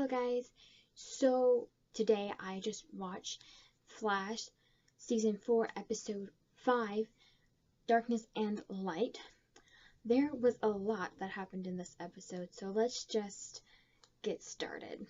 Hello guys, so today I just watched Flash Season 4 Episode 5, Darkness and Light. There was a lot that happened in this episode, so let's just get started.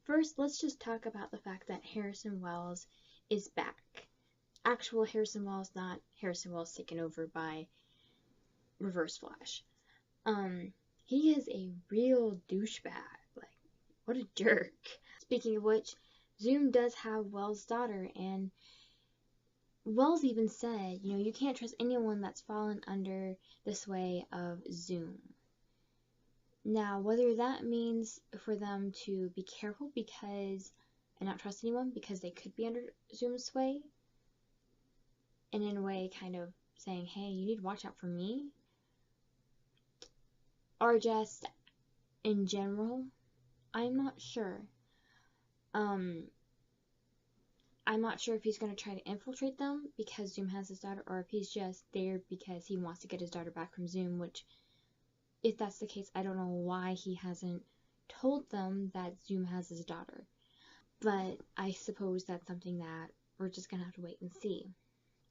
First, let's just talk about the fact that Harrison Wells is back. Actual Harrison Wells, not Harrison Wells taken over by Reverse Flash. He is a real douchebag. Like, what a jerk. Speaking of which, Zoom does have Wells' daughter, and Wells even said, you can't trust anyone that's fallen under the sway of Zoom. Now, whether that means for them to be careful and not trust anyone because they could be under Zoom's sway, and in a way kind of saying, hey, you need to watch out for me, or just in general, I'm not sure. I'm not sure if he's going to try to infiltrate them because Zoom has his daughter, or if he's just there because he wants to get his daughter back from Zoom, which, if that's the case, I don't know why he hasn't told them that Zoom has his daughter. But I suppose that's something that we're just going to have to wait and see.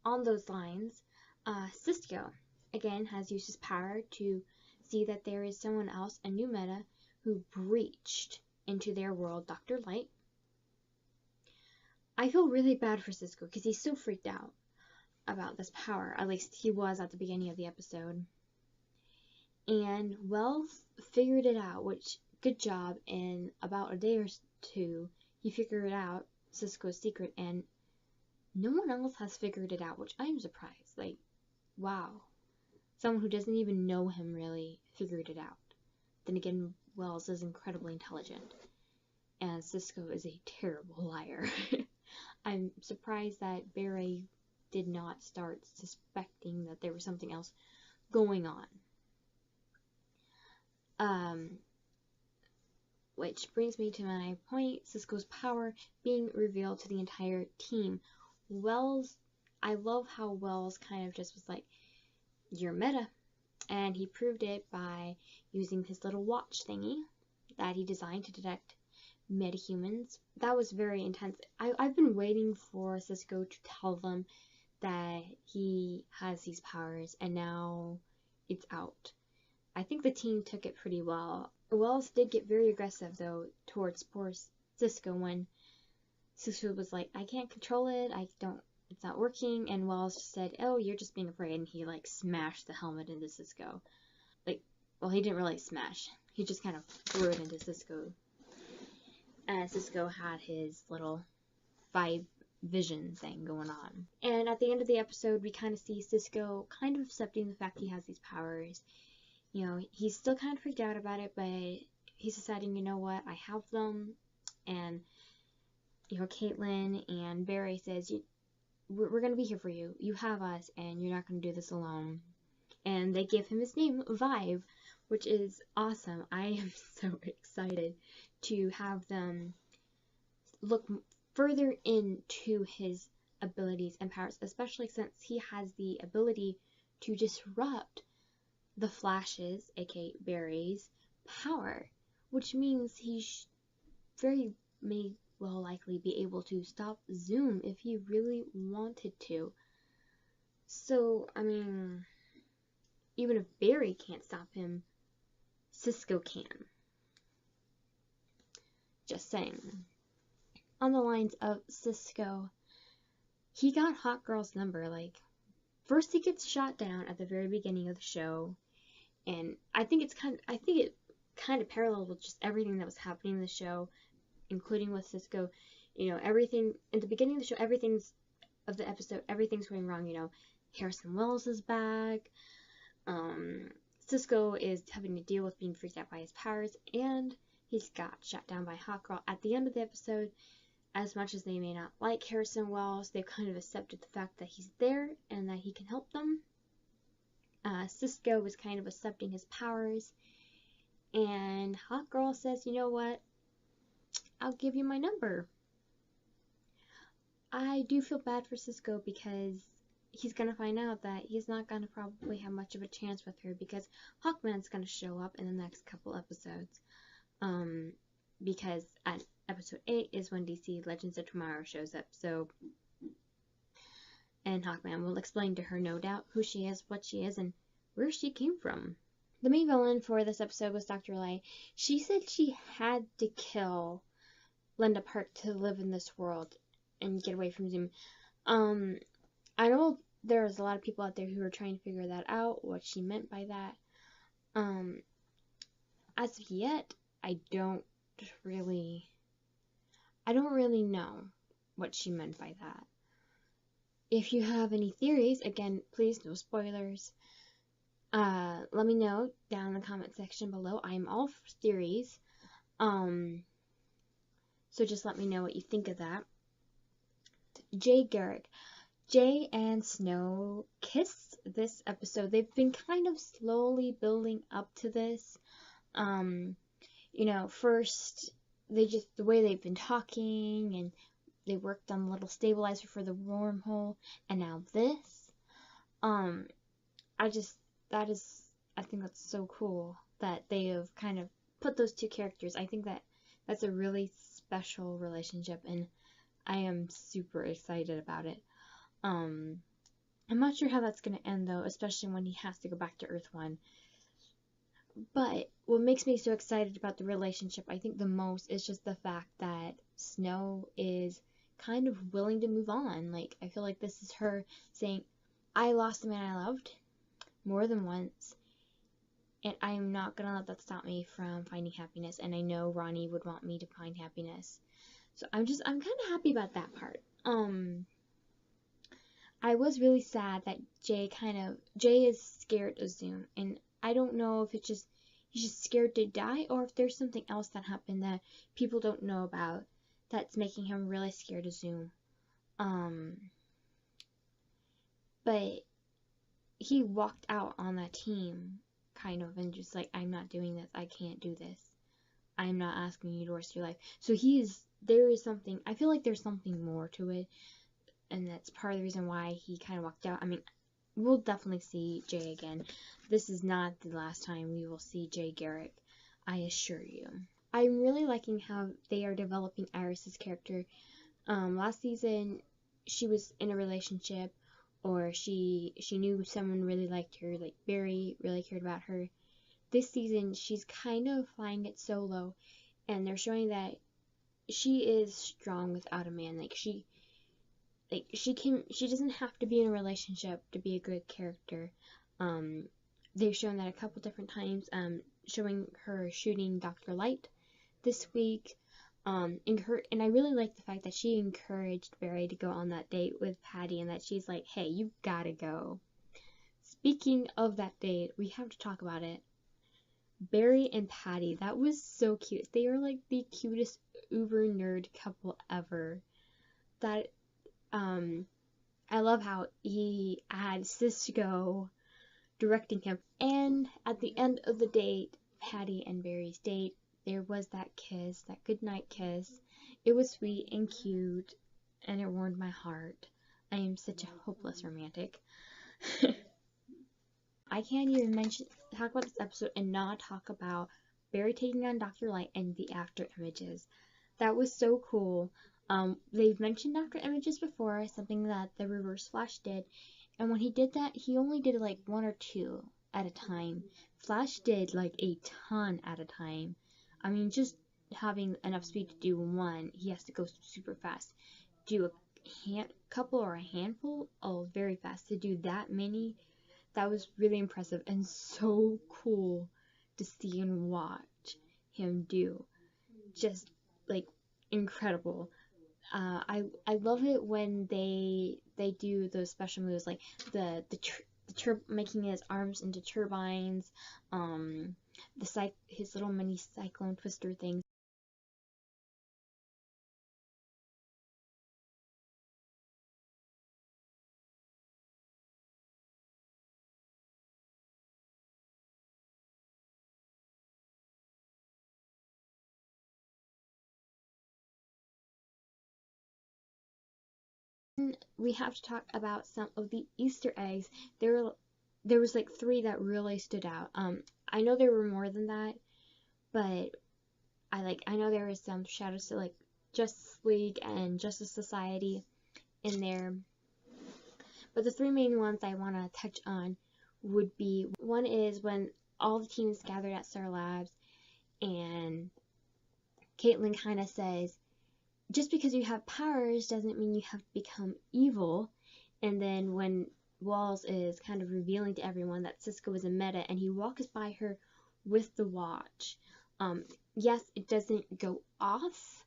On those lines, Cisco, again, has used his power to see that there is someone else, a new meta, who breached into their world, Dr. Light. I feel really bad for Cisco because he's so freaked out about this power. At least he was at the beginning of the episode. And Wells figured it out, which, good job. In about a day or two, he figured out Cisco's secret, and no one else has figured it out, which I'm surprised. Like, wow. Someone who doesn't even know him really figured it out. Then again, Wells is incredibly intelligent, and Cisco is a terrible liar. I'm surprised that Barry did not start suspecting that there was something else going on. Which brings me to my point, Cisco's power being revealed to the entire team. Wells, I love how Wells kind of just was like, you're meta. And he proved it by using his little watch thingy that he designed to detect metahumans. That was very intense. I've been waiting for Cisco to tell them that he has these powers, and now it's out. I think the team took it pretty well. Wells did get very aggressive, though, towards poor Cisco when Cisco was like, I can't control it, it's not working, and Wells just said, oh, you're just being afraid, and he, like, smashed the helmet into Cisco. Like, well, he didn't really smash. He just kind of threw it into Cisco. And Cisco had his little vibe vision thing going on. And at the end of the episode, we kind of see Cisco kind of accepting the fact he has these powers. He's still kind of freaked out about it, but he's deciding, you know what, I have them. And, Caitlin and Barry says, we're going to be here for you. You have us, and you're not going to do this alone. And they give him his name, Vibe, which is awesome. I am so excited to have them look further into his abilities and powers, especially since he has the ability to disrupt the Flash's, aka Barry's, power, which means he may well likely be able to stop Zoom if he really wanted to. So, I mean, even if Barry can't stop him, Cisco can. Just saying. On the lines of Cisco, he got Hawkgirl's number. Like, first he gets shot down at the very beginning of the show, and I think it kind of paralleled with just everything that was happening in the show, including with Cisco. Everything in the beginning of the show, everything's going wrong. Harrison Wells is back. Cisco is having to deal with being freaked out by his powers, and he's got shot down by Hawkgirl. At the end of the episode, as much as they may not like Harrison Wells, they've kind of accepted the fact that he's there and that he can help them. Cisco was kind of accepting his powers, and Hawkgirl says, you know what, I'll give you my number. I do feel bad for Cisco because he's gonna find out that he's not gonna probably have much of a chance with her because Hawkman's gonna show up in the next couple episodes. Because at episode 8 is when DC Legends of Tomorrow shows up, so, and Hawkman will explain to her, no doubt, who she is, what she is, and where she came from. The main villain for this episode was Dr. Light. She said she had to kill Linda Park to live in this world and get away from Zoom. I know there's a lot of people out there who are trying to figure that out, what she meant by that. As of yet, I don't really know what she meant by that. If you have any theories, again, please no spoilers. Let me know down in the comment section below. I'm all for theories. So just let me know what you think of that. Jay Garrick. Jay and Snow kiss this episode. They've been kind of slowly building up to this. You know, first, the way they've been talking, and they worked on the little stabilizer for the wormhole, and now this. I think that's so cool that they have kind of put those two characters. I think that's a really special relationship, and I am super excited about it. I'm not sure how that's going to end, though, especially when he has to go back to Earth 1. But what makes me so excited about the relationship, I think the most, is just the fact that Snow is kind of willing to move on. Like, I feel like this is her saying, I lost the man I loved more than once, and I'm not going to let that stop me from finding happiness. And I know Ronnie would want me to find happiness. So I'm kind of happy about that part. I was really sad that Jay is scared of Zoom, and I don't know if it's just he's just scared to die, or if there's something else that happened that people don't know about that's making him really scared of Zoom. But he walked out on that team, kind of, and just like, I'm not doing this, I can't do this, I'm not asking you to risk your life. So there is something, I feel like there's something more to it, and that's part of the reason why he kind of walked out. I mean, we'll definitely see Jay again. This is not the last time we will see Jay Garrick, I assure you. I'm really liking how they are developing Iris's character. Last season, she was in a relationship, or she knew someone really liked her, like Barry really cared about her. This season, she's kind of flying it solo, and they're showing that she is strong without a man. She doesn't have to be in a relationship to be a good character. They've shown that a couple different times, showing her shooting Dr. Light this week. And I really like the fact that she encouraged Barry to go on that date with Patty, and that she's like, hey, you gotta go. Speaking of that date, we have to talk about it. Barry and Patty, that was so cute. They are like the cutest uber nerd couple ever. I love how he had Cisco directing him. And at the end of the date, Patty and Barry's date, there was that kiss, that goodnight kiss. It was sweet and cute, and it warmed my heart. I am such a hopeless romantic. I can't even talk about this episode and not talk about Barry taking on Dr. Light and the after images. That was so cool. They've mentioned after images before, something that the Reverse Flash did, and when he did that, he only did like 1 or 2 at a time. Flash did like a ton at a time. I mean, just having enough speed to do 1, he has to go super fast. Do a couple or a handful, very fast. To do that many, that was really impressive and so cool to see and watch him do. Just like incredible. I love it when they do those special moves, like making his arms into turbines, his little mini cyclone twister things. We have to talk about some of the Easter eggs. There was like 3 that really stood out. I know there were more than that, but I know there was some shout outs to like Justice League and Justice Society in there. But the 3 main ones I want to touch on would be, one is when all the teams gathered at Star Labs and Caitlin kind of says, just because you have powers doesn't mean you have to become evil. And then when Walls is kind of revealing to everyone that Cisco is a meta and he walks by her with the watch. Yes, it doesn't go off,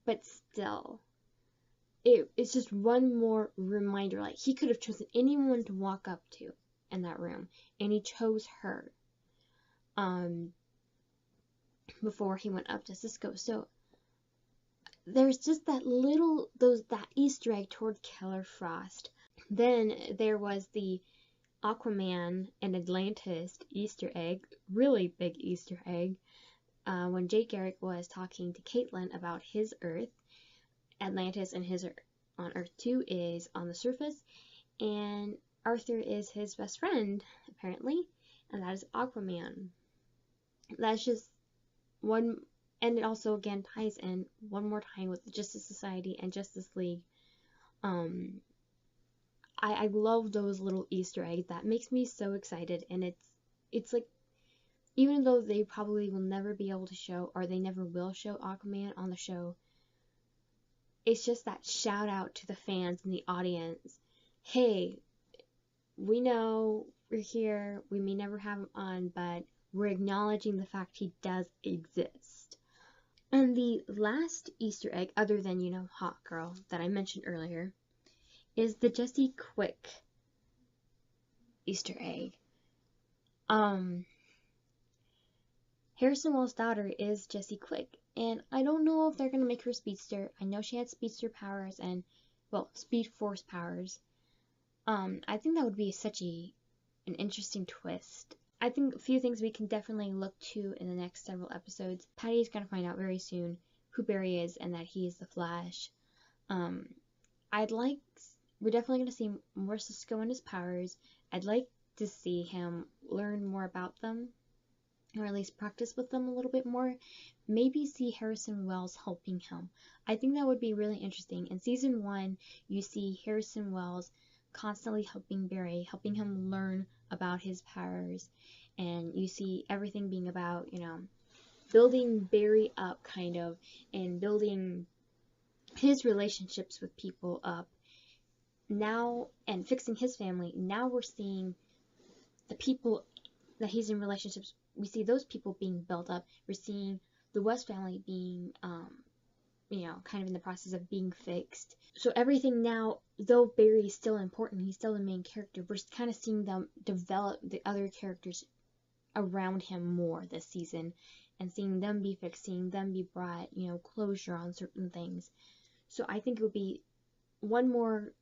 but still. It's just one more reminder. Like, he could have chosen anyone to walk up to in that room, and he chose her before he went up to Cisco. So there's just that Easter egg toward Killer Frost. Then there was the Aquaman and Atlantis Easter egg, really big Easter egg, when Jay Garrick was talking to Caitlin about his Earth. Atlantis and his on Earth 2 is on the surface, and Arthur is his best friend, apparently, and that is Aquaman. That's just one, and it also again ties in one more time with the Justice Society and Justice League. I love those little Easter eggs. That makes me so excited, and it's like, even though they probably will never be able to show, or they never will show Aquaman on the show, it's just that shout out to the fans and the audience. Hey, we know we're here, we may never have him on, but we're acknowledging the fact he does exist. And the last Easter egg, other than, Hot Girl, that I mentioned earlier, is the Jesse Quick Easter egg. Harrison Wells' daughter is Jesse Quick, and I don't know if they're going to make her speedster. I know she had speedster powers and, speed force powers. I think that would be such an interesting twist. I think a few things we can definitely look to in the next several episodes. Patty is going to find out very soon who Barry is and that he is the Flash. We're definitely going to see more Cisco and his powers. I'd like to see him learn more about them, or at least practice with them a little bit more. Maybe see Harrison Wells helping him. I think that would be really interesting. In season 1, you see Harrison Wells constantly helping Barry, helping him learn about his powers, and you see everything being about, building Barry up, kind of, and building his relationships with people up now, and fixing his family. Now we're seeing the people that he's in relationships, we see those people being built up. We're seeing the West family being, kind of in the process of being fixed. So everything now, though Barry is still important, he's still the main character, we're kind of seeing them develop the other characters around him more this season, and seeing them be fixed, seeing them be brought, closure on certain things. So I think it would be one more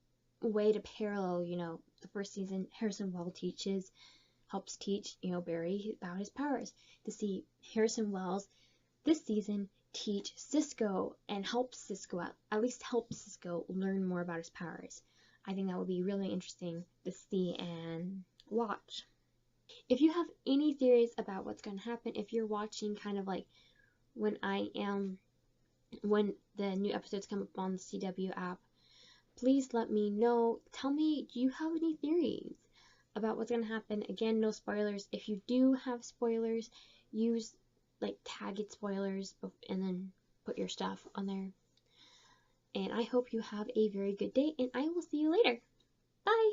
way to parallel, the first season, Harrison Wells helps teach, Barry about his powers, to see Harrison Wells this season teach Cisco and help Cisco out, at least help Cisco learn more about his powers. I think that would be really interesting to see and watch. If you have any theories about what's going to happen, if you're watching kind of like when the new episodes come up on the CW app, please let me know. Tell me, do you have any theories about what's going to happen? Again, no spoilers. If you do have spoilers, use tag it spoilers and then put your stuff on there. And I hope you have a very good day, and I will see you later. Bye!